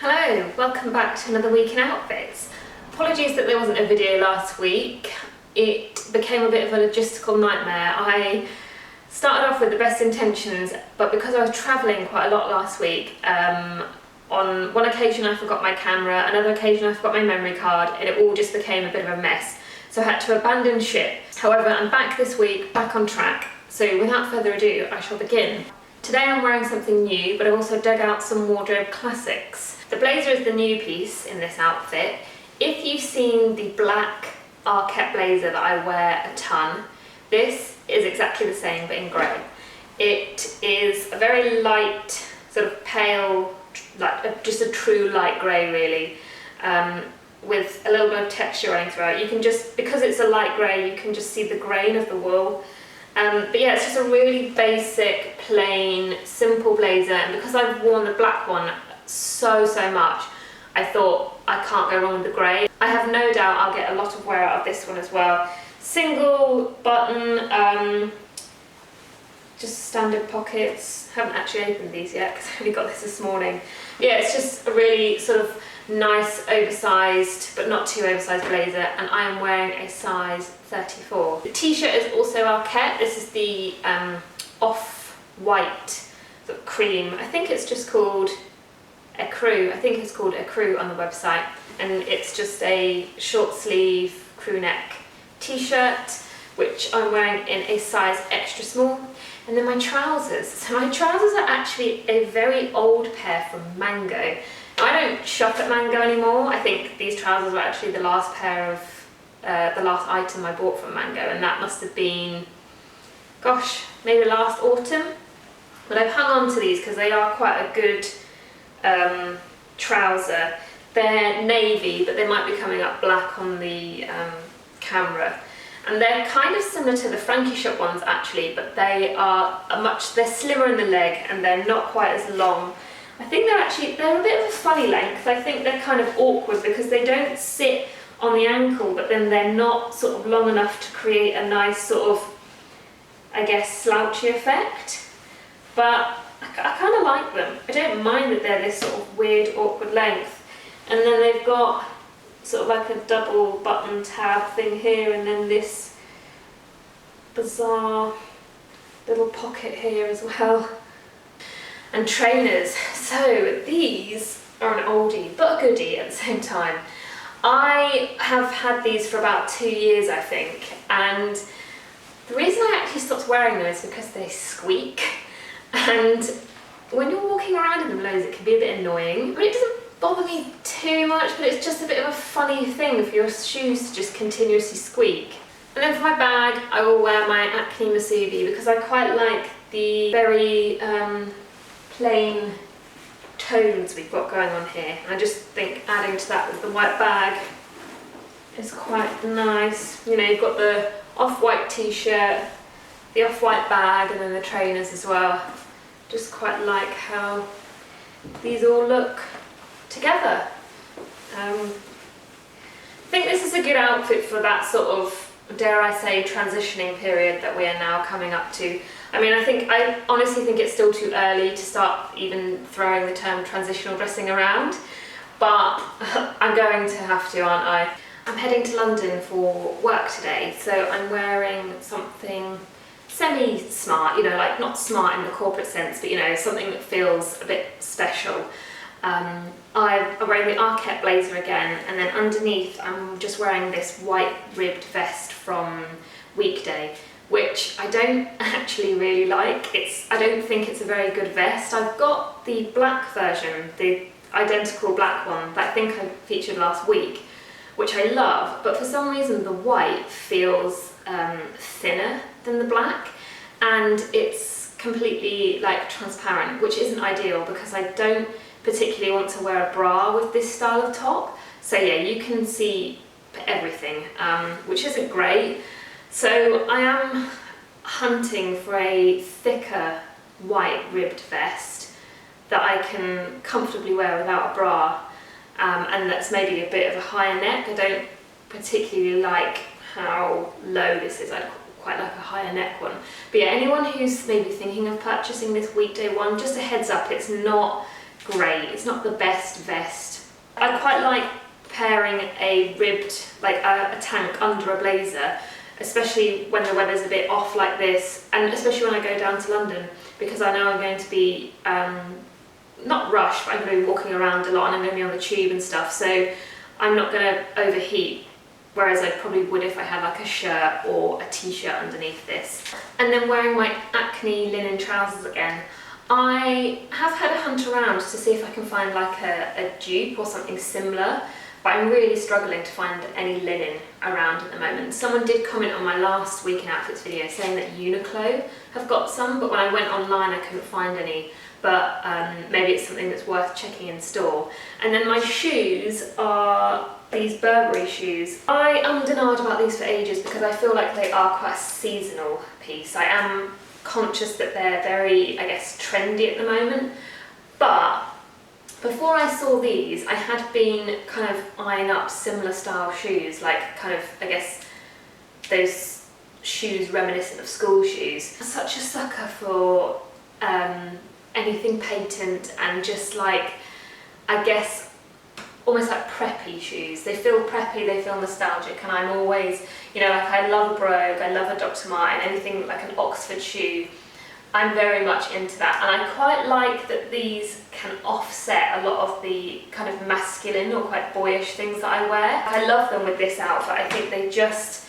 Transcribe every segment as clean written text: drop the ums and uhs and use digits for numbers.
Hello, welcome back to another week in outfits. Apologies that there wasn't a video last week. It became a bit of a logistical nightmare. I started off with the best intentions, but because I was travelling quite a lot last week, on one occasion I forgot my camera, another occasion I forgot my memory card, and it all just became a bit of a mess. So I had to abandon ship. However, I'm back this week, back on track. So without further ado, I shall begin. Today I'm wearing something new, but I've also dug out some wardrobe classics. The blazer is the new piece in this outfit. If you've seen the black Arket blazer that I wear a ton, this is exactly the same but in grey. It is a very light, sort of pale, just a true light grey really, with a little bit of texture running through it. You can just, because it's a light grey, you can just see the grain of the wool. But yeah, it's just a really basic, plain, simple blazer, and because I've worn the black one so much, I thought I can't go wrong with the grey. I have no doubt I'll get a lot of wear out of this one as well. Single button, just standard pockets. Haven't actually opened these yet because I only got this morning. Yeah, it's just a really sort of nice oversized but not too oversized blazer, and I am wearing a size 34. The t-shirt is also Arket. This is the off-white sort of cream. I think it's just called Ecru. I think it's called Ecru on the website, and it's just a short sleeve crew neck t-shirt which I'm wearing in a size extra small. And then my trousers. So my trousers are actually a very old pair from Mango. I don't shop at Mango anymore. I think these trousers were actually the last pair of, the last item I bought from Mango, and that must have been, gosh, maybe last autumn. But I've hung on to these because they are quite a good trouser. They're navy, but they might be coming up black on the camera. And they're kind of similar to the Frankie Shop ones actually, but they are they're slimmer in the leg and they're not quite as long. I think they're a bit of a funny length. I think they're kind of awkward because they don't sit on the ankle, but then they're not sort of long enough to create a nice sort of, I guess, slouchy effect. But I kind of like them. I don't mind that they're this sort of weird, awkward length. And then they've got sort of like a double button tab thing here, and then this bizarre little pocket here as well. And trainers. So these are an oldie but a goodie at the same time. I have had these for about 2 years, I think, and the reason I actually stopped wearing them is because they squeak, and when you're walking around in them loads it can be a bit annoying, but it doesn't bother me too much, but it's just a bit of a funny thing for your shoes to just continuously squeak. And then for my bag I will wear my Acne Masubi because I quite like the very plain tones we've got going on here. I just think adding to that with the white bag is quite nice. You know, you've got the off-white t-shirt, the off-white bag, and then the trainers as well. Just quite like how these all look together. I think this is a good outfit for that sort of, dare I say, transitioning period that we are now coming up to. I mean, I honestly think it's still too early to start even throwing the term transitional dressing around, but I'm going to have to, aren't I? I'm heading to London for work today, so I'm wearing something semi-smart, you know, like not smart in the corporate sense, but you know, something that feels a bit special. I'm wearing the Arket blazer again, and then underneath I'm just wearing this white ribbed vest from Weekday, which I don't actually really like. I don't think it's a very good vest. I've got the black version, the identical black one that I think I featured last week, which I love, but for some reason the white feels thinner than the black, and it's completely like transparent, which isn't ideal because I don't particularly want to wear a bra with this style of top. So yeah, you can see everything, which isn't great. So I am hunting for a thicker white ribbed vest that I can comfortably wear without a bra, and that's maybe a bit of a higher neck. I don't particularly like how low this is. I'd quite like a higher neck one. But yeah, anyone who's maybe thinking of purchasing this Weekday one, just a heads up, it's not great. It's not the best vest. I quite like pairing a ribbed, like a tank under a blazer, especially when the weather's a bit off like this, and especially when I go down to London, because I know I'm going to be not rushed, but I'm going to be walking around a lot and I'm going to be on the tube and stuff, so I'm not going to overheat, whereas I probably would if I had like a shirt or a t-shirt underneath this. And then wearing my Acne linen trousers again. I have had a hunt around to see if I can find like a dupe or something similar, but I'm really struggling to find any linen around at the moment. Someone did comment on my last Week in Outfits video saying that Uniqlo have got some, but when I went online I couldn't find any. But maybe it's something that's worth checking in store. And then my shoes are these Burberry shoes. I denied about these for ages because I feel like they are quite a seasonal piece. I am conscious that they're very, I guess, trendy at the moment. But before I saw these, I had been kind of eyeing up similar style shoes, like kind of, I guess, those shoes reminiscent of school shoes. I'm such a sucker for anything patent and just like, I guess, almost like preppy shoes. They feel preppy, they feel nostalgic, and I'm always, you know, like I love a brogue, I love a Dr. Martens, anything like an Oxford shoe. I'm very much into that, and I quite like that these can offset a lot of the kind of masculine or quite boyish things that I wear. I love them with this outfit. I think they just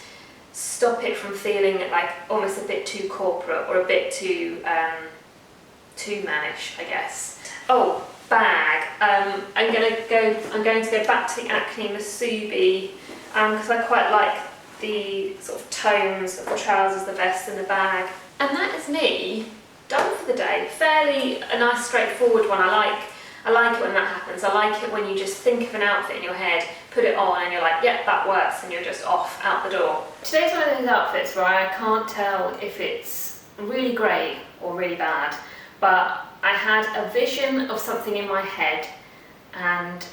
stop it from feeling like almost a bit too corporate or a bit too mannish, I guess. Oh, bag. I'm going to go back to the Acne Masubi because I quite like the sort of tones of the trousers, the vest and the bag. And that is me done for the day. Fairly a nice straightforward one. I like it when that happens. I like it when you just think of an outfit in your head, put it on and you're like, yep, that works, and you're just off out the door. Today's one of those outfits where I can't tell if it's really great or really bad, but I had a vision of something in my head and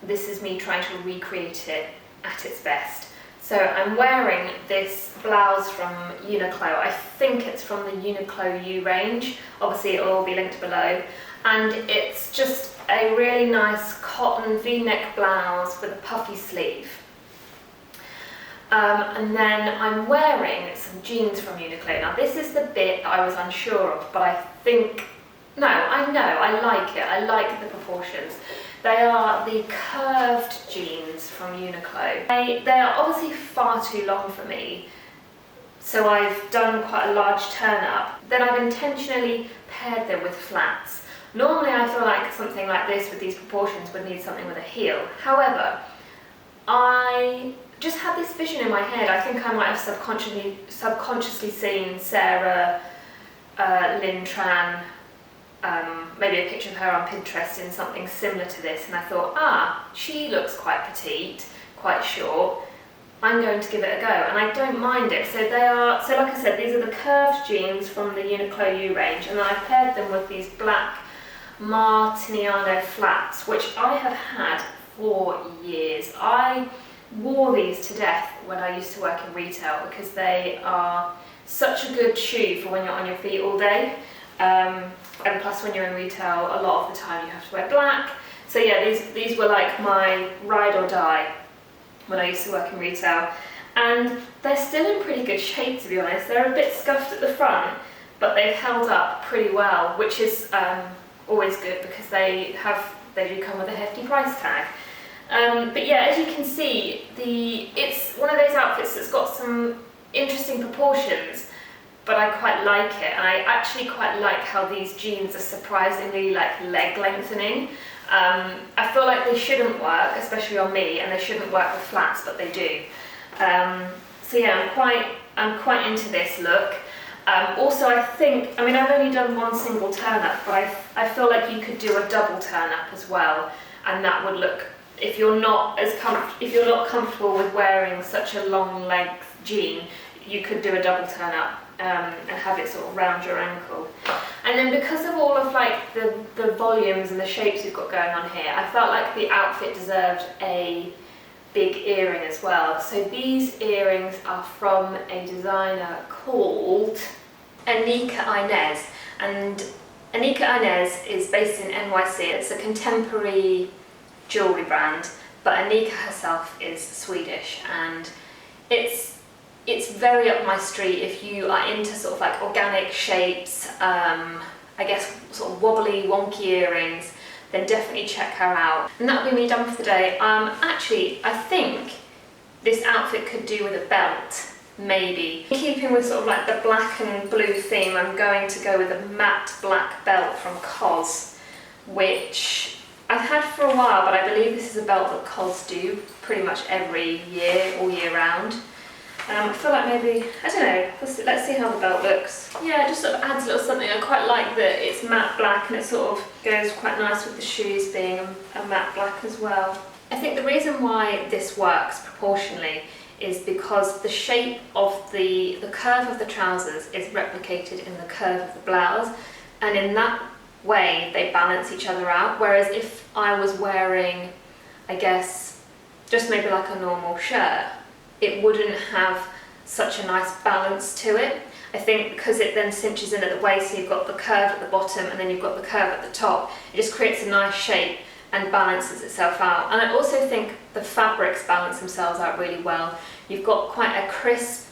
this is me trying to recreate it at its best. So I'm wearing this blouse from Uniqlo. I think it's from the Uniqlo U range. Obviously it'll all be linked below. And it's just a really nice cotton V-neck blouse with a puffy sleeve. And then I'm wearing some jeans from Uniqlo. Now this is the bit that I was unsure of, but I think, no, I know, I like it. I like the proportions. They are the curved jeans from Uniqlo. They are obviously far too long for me, so I've done quite a large turn up. Then I've intentionally paired them with flats. Normally I feel like something like this with these proportions would need something with a heel. However, I just had this vision in my head. I think I might have subconsciously seen Sarah Lynn Tran, maybe a picture of her on Pinterest in something similar to this, and I thought, she looks quite petite, quite short. I'm going to give it a go, and I don't mind it. So they are, so like I said, these are the curved jeans from the Uniqlo U range, and then I paired them with these black Martiniano flats, which I have had for years. I wore these to death when I used to work in retail because they are such a good shoe for when you're on your feet all day. And plus when you're in retail, a lot of the time you have to wear black. So yeah, these were like my ride or die when I used to work in retail. And they're still in pretty good shape, to be honest. They're a bit scuffed at the front, but they've held up pretty well, which is always good because they do come with a hefty price tag. But yeah, as you can see, it's one of those outfits that's got some interesting proportions, but I quite like it, and I actually quite like how these jeans are surprisingly like leg lengthening. I feel like they shouldn't work, especially on me, and they shouldn't work with flats, but they do. So yeah, I'm quite into this look. Also, I've only done one single turn up, but I feel like you could do a double turn up as well, and that would look, if you're not comfortable with wearing such a long length jean, you could do a double turn up and have it sort of round your ankle. And then because of all of like the volumes and the shapes you've got going on here, I felt like the outfit deserved a big earring as well. So these earrings are from a designer called Anika Inez, and Anika Inez is based in NYC. It's a contemporary jewellery brand, but Anika herself is Swedish, and it's very up my street if you are into sort of like organic shapes, I guess sort of wobbly, wonky earrings, then definitely check her out. And that'll be me done for the day. Actually, I think this outfit could do with a belt, maybe. Keeping with sort of like the black and blue theme, I'm going to go with a matte black belt from COS, which I've had for a while, but I believe this is a belt that COS do pretty much every year, all year round. I feel like maybe, I don't know, let's see how the belt looks. Yeah, it just sort of adds a little something. I quite like that it's matte black and it sort of goes quite nice with the shoes being a matte black as well. I think the reason why this works proportionally is because the shape of the curve of the trousers is replicated in the curve of the blouse, and in that way they balance each other out. Whereas if I was wearing, I guess, just maybe like a normal shirt, it wouldn't have such a nice balance to it. I think because it then cinches in at the waist, so you've got the curve at the bottom and then you've got the curve at the top, it just creates a nice shape and balances itself out. And I also think the fabrics balance themselves out really well. You've got quite a crisp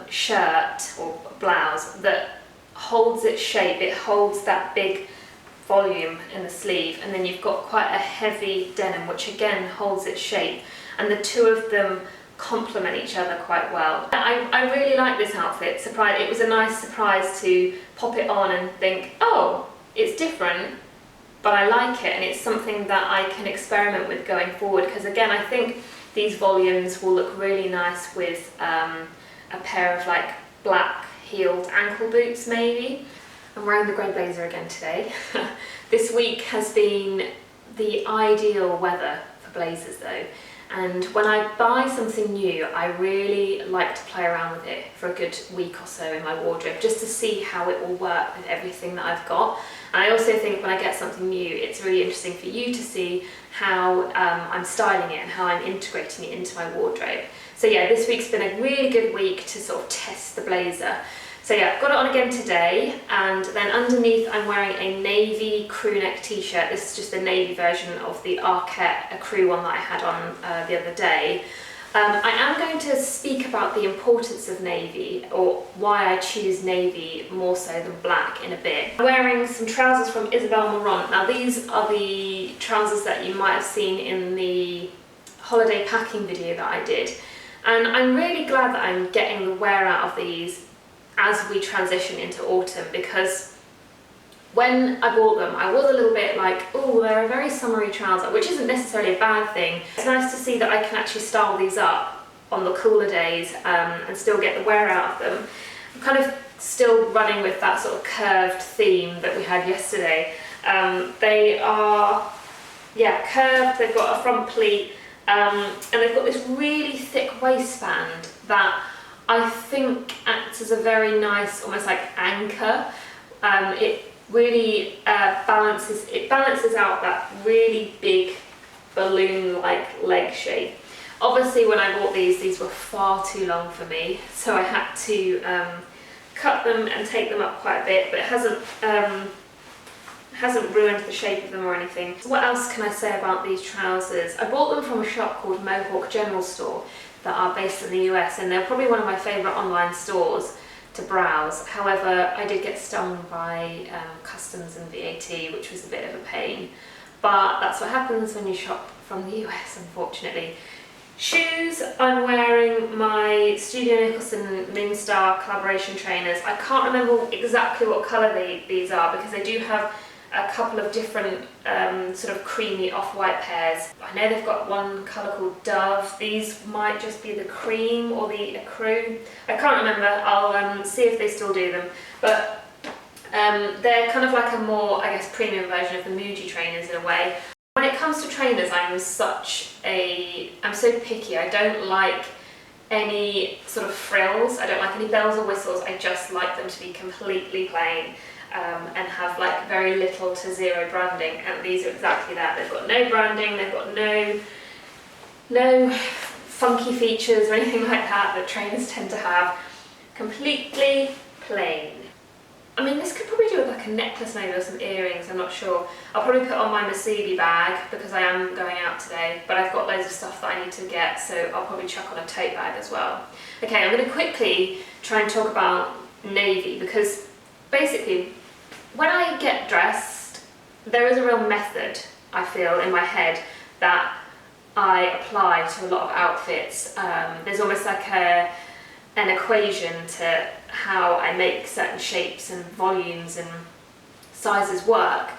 shirt or blouse that holds its shape, it holds that big volume in the sleeve, and then you've got quite a heavy denim which again holds its shape, and the two of them complement each other quite well. I really like this outfit. It was a nice surprise to pop it on and think, oh, it's different, but I like it, and it's something that I can experiment with going forward, because again I think these volumes will look really nice with a pair of like black heeled ankle boots maybe. I'm wearing the grey blazer again today. This week has been the ideal weather for blazers though. And when I buy something new, I really like to play around with it for a good week or so in my wardrobe, just to see how it will work with everything that I've got. And I also think when I get something new, it's really interesting for you to see how I'm styling it and how I'm integrating it into my wardrobe. So yeah, this week's been a really good week to sort of test the blazer. So yeah, I've got it on again today, and then underneath I'm wearing a navy crew neck t-shirt. This is just the navy version of the Arquette, a crew one that I had on the other day. I am going to speak about the importance of navy, or why I choose navy more so than black, in a bit. I'm wearing some trousers from Isabel Marant. Now these are the trousers that you might have seen in the holiday packing video that I did. And I'm really glad that I'm getting the wear out of these as we transition into autumn, because when I bought them I was a little bit like, oh, they're a very summery trouser, which isn't necessarily a bad thing. It's nice to see that I can actually style these up on the cooler days and still get the wear out of them. I'm kind of still running with that sort of curved theme that we had yesterday. They are, yeah, curved, they've got a front pleat, and they've got this really thick waistband that I think acts as a very nice, almost like anchor. It really balances out that really big balloon-like leg shape. Obviously when I bought these were far too long for me, so I had to cut them and take them up quite a bit, but it hasn't ruined the shape of them or anything. So what else can I say about these trousers? I bought them from a shop called Mohawk General Store that are based in the US, and they're probably one of my favourite online stores to browse. However, I did get stung by customs and VAT, which was a bit of a pain. But that's what happens when you shop from the US, unfortunately. Shoes, I'm wearing my Studio Nicholson Moonstar collaboration trainers. I can't remember exactly what colour these are, because they do have a couple of different sort of creamy off-white pairs. I know they've got one colour called Dove. These might just be the cream or the ecru. I can't remember. I'll see if they still do them. But they're kind of like a more, I guess, premium version of the Muji trainers in a way. When it comes to trainers, I'm so picky. I don't like any sort of frills. I don't like any bells or whistles. I just like them to be completely plain. And have like very little to zero branding, and these are exactly that. They've got no branding, they've got no funky features or anything like that trainers tend to have. Completely plain. I mean, this could probably do with like a necklace maybe or some earrings, I'm not sure. I'll probably put on my Masubi bag because I am going out today, but I've got loads of stuff that I need to get, so I'll probably chuck on a tote bag as well. Okay, I'm going to quickly try and talk about navy, because basically when I get dressed, there is a real method, I feel, in my head that I apply to a lot of outfits. There's almost like an equation to how I make certain shapes and volumes and sizes work,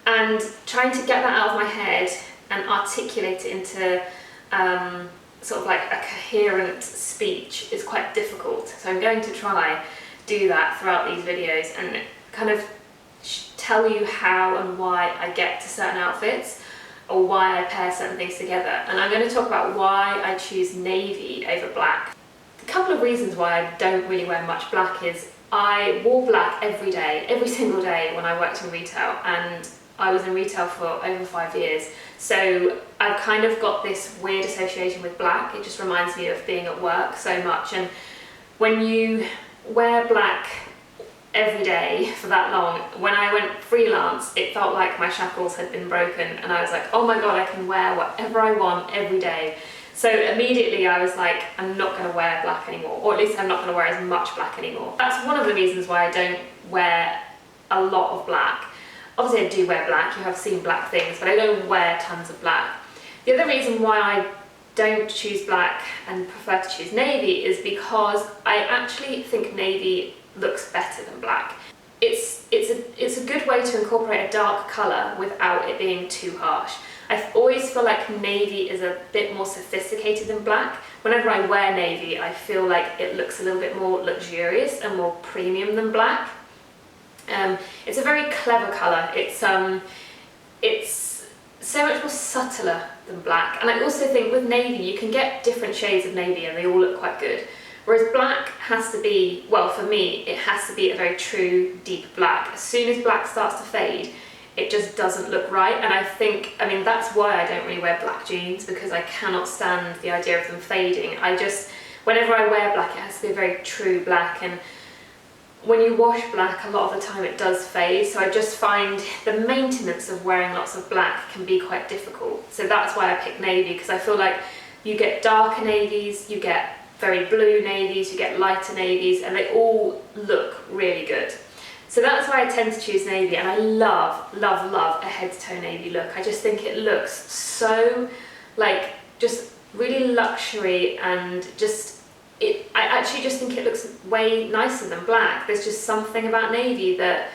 and trying to get that out of my head and articulate it into sort of like a coherent speech is quite difficult. So I'm going to try do that throughout these videos and kind of tell you how and why I get to certain outfits, or why I pair certain things together. And I'm going to talk about why I choose navy over black. A couple of reasons why I don't really wear much black is I wore black every day, every single day when I worked in retail, and I was in retail for over 5 years. So I've kind of got this weird association with black. It just reminds me of being at work so much. And when you wear black every day for that long, when I went freelance, it felt like my shackles had been broken, and I was like, oh my god, I can wear whatever I want every day. So immediately I was like, I'm not going to wear black anymore, or at least I'm not going to wear as much black anymore. That's one of the reasons why I don't wear a lot of black. Obviously I do wear black, you have seen black things, but I don't wear tons of black. The other reason why I don't choose black and prefer to choose navy is because I actually think navy looks better than black. It's a good way to incorporate a dark colour without it being too harsh. I always feel like navy is a bit more sophisticated than black. Whenever I wear navy, I feel like it looks a little bit more luxurious and more premium than black. It's a very clever colour. It's so much more subtler than black. And I also think with navy, you can get different shades of navy and they all look quite good. Whereas black has to be, well for me, it has to be a very true, deep black. As soon as black starts to fade, it just doesn't look right. And I mean, that's why I don't really wear black jeans, because I cannot stand the idea of them fading. Whenever I wear black, it has to be a very true black. And when you wash black, a lot of the time it does fade. So I just find the maintenance of wearing lots of black can be quite difficult. So that's why I pick navy, because I feel like you get darker navies, you get very blue navies, you get lighter navies, and they all look really good. So that's why I tend to choose navy, and I love, love, love a head-to-toe navy look. I just think it looks so, like, just really luxury, and I actually just think it looks way nicer than black. There's just something about navy that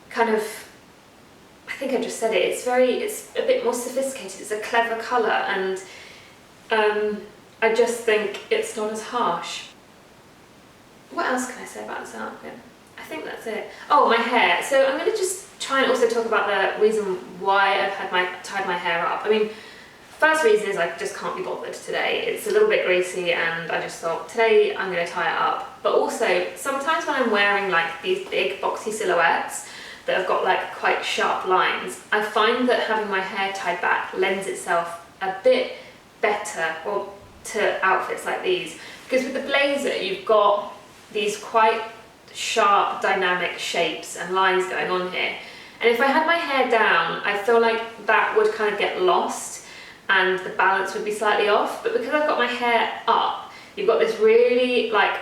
kind of, I think I just said it, it's a bit more sophisticated, it's a clever colour, and I just think it's not as harsh. What else can I say about this outfit? I think that's it. Oh, my hair. So I'm going to just try and also talk about the reason why I've tied my hair up. I mean, first reason is I just can't be bothered today. It's a little bit greasy and I just thought today I'm going to tie it up. But also sometimes when I'm wearing like these big boxy silhouettes that have got like quite sharp lines, I find that having my hair tied back lends itself a bit better to outfits like these, because with the blazer you've got these quite sharp dynamic shapes and lines going on here, and if I had my hair down I feel like that would kind of get lost and the balance would be slightly off. But because I've got my hair up, you've got this really like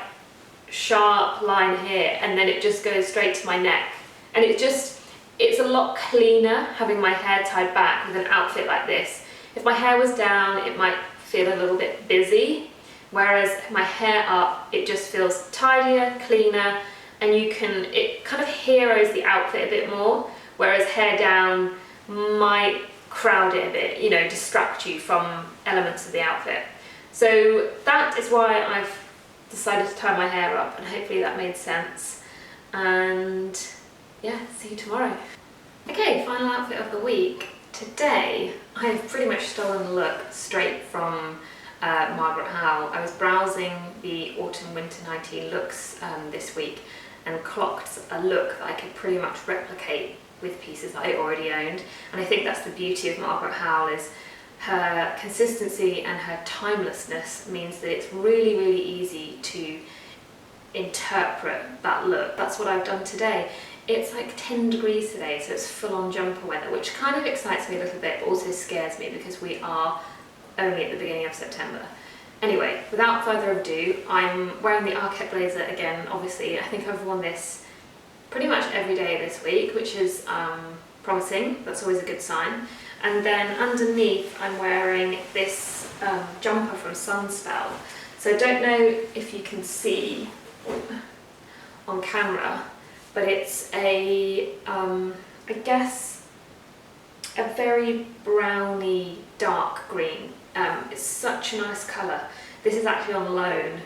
sharp line here, and then it just goes straight to my neck, and it's a lot cleaner having my hair tied back with an outfit like this. If my hair was down it might feel a little bit busy, whereas my hair up, it just feels tidier, cleaner, and it kind of heroes the outfit a bit more, whereas hair down might crowd it a bit, you know, distract you from elements of the outfit. So that is why I've decided to tie my hair up, and hopefully that made sense. And yeah, see you tomorrow. Okay, final outfit of the week. Today, I've pretty much stolen the look straight from Margaret Howell. I was browsing the autumn-winter 19 looks this week and clocked a look that I could pretty much replicate with pieces that I already owned. And I think that's the beauty of Margaret Howell, is her consistency and her timelessness means that it's really, really easy to interpret that look. That's what I've done today. It's like 10 degrees today, so it's full-on jumper weather, which kind of excites me a little bit, but also scares me because we are only at the beginning of September. Anyway, without further ado, I'm wearing the Arket blazer again, obviously. I think I've worn this pretty much every day this week, which is promising. That's always a good sign. And then underneath, I'm wearing this jumper from Sunspell. So I don't know if you can see on camera, but it's a, I guess, a very browny dark green. It's such a nice colour. This is actually on loan.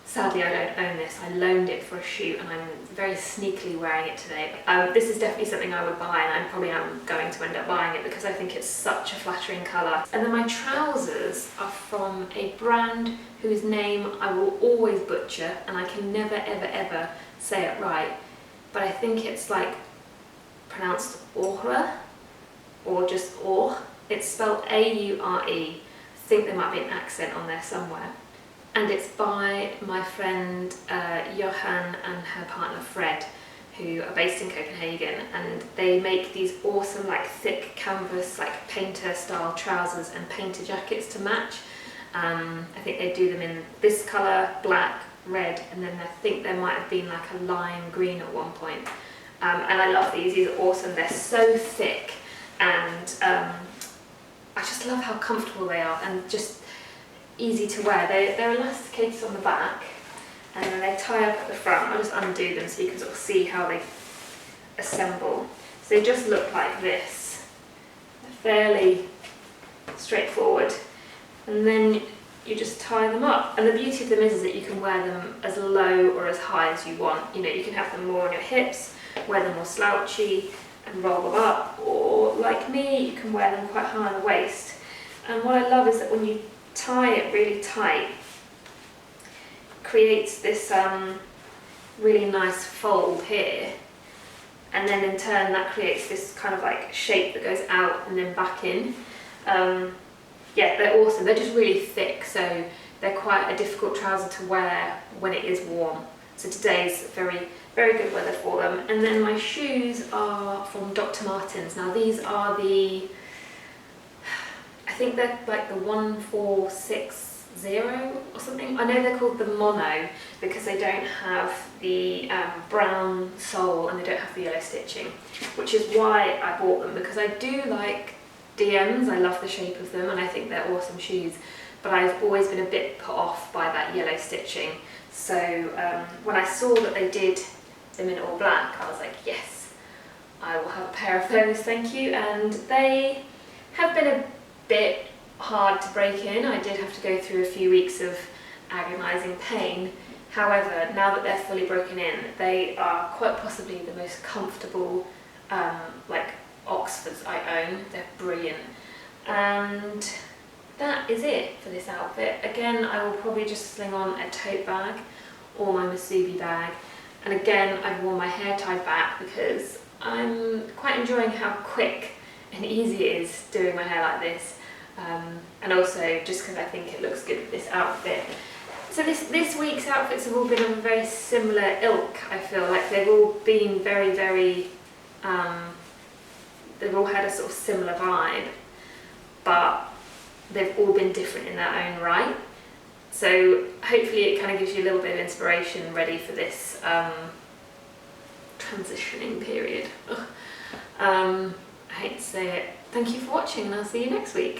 Sadly, I don't own this. I loaned it for a shoot and I'm very sneakily wearing it today. This is definitely something I would buy, and I probably am going to end up buying it because I think it's such a flattering colour. And then my trousers are from a brand whose name I will always butcher, and I can never ever ever say it right, but I think it's like pronounced Aura or just Or. It's spelled A-U-R-E. I think there might be an accent on there somewhere. And it's by my friend Johan and her partner Fred, who are based in Copenhagen, and they make these awesome like thick canvas like painter style trousers and painter jackets to match. I think they do them in this colour, black, red, and then I think there might have been like a lime green at one point. And I love these. These are awesome. They're so thick, and I just love how comfortable they are and just easy to wear. They're elasticated on the back, and then they tie up at the front. I'll just undo them so you can sort of see how they assemble. So they just look like this. They're fairly straightforward. And then you just tie them up. And the beauty of them is that you can wear them as low or as high as you want. You know, you can have them more on your hips, wear them more slouchy and roll them up, or like me, you can wear them quite high on the waist. And what I love is that when you tie it really tight, creates this really nice fold here, and then in turn that creates this kind of like shape that goes out and then back in. Yeah, they're awesome. They're just really thick, so they're quite a difficult trouser to wear when it is warm. So today's very, very good weather for them. And then my shoes are from Dr. Martens. Now these are the, I think they're like the 1460 or something. I know they're called the Mono because they don't have the brown sole and they don't have the yellow stitching, which is why I bought them, because I do like DMs. I love the shape of them and I think they're awesome shoes, but I've always been a bit put off by that yellow stitching. So when I saw that they did them in all black, I was like, yes, I will have a pair of those, thank you. And they have been a bit hard to break in. I did have to go through a few weeks of agonising pain. However, now that they're fully broken in, they are quite possibly the most comfortable like Oxfords I own. They're brilliant. And that is it for this outfit. Again, I will probably just sling on a tote bag or my Masubi bag. And again, I've worn my hair tied back because I'm quite enjoying how quick and easy it is doing my hair like this. And also just because I think it looks good with this outfit. So this week's outfits have all been of a very similar ilk. I feel like they've all been very, very, they've all had a sort of similar vibe, but they've all been different in their own right. So hopefully it kind of gives you a little bit of inspiration ready for this transitioning period. I hate to say it. Thank you for watching and I'll see you next week.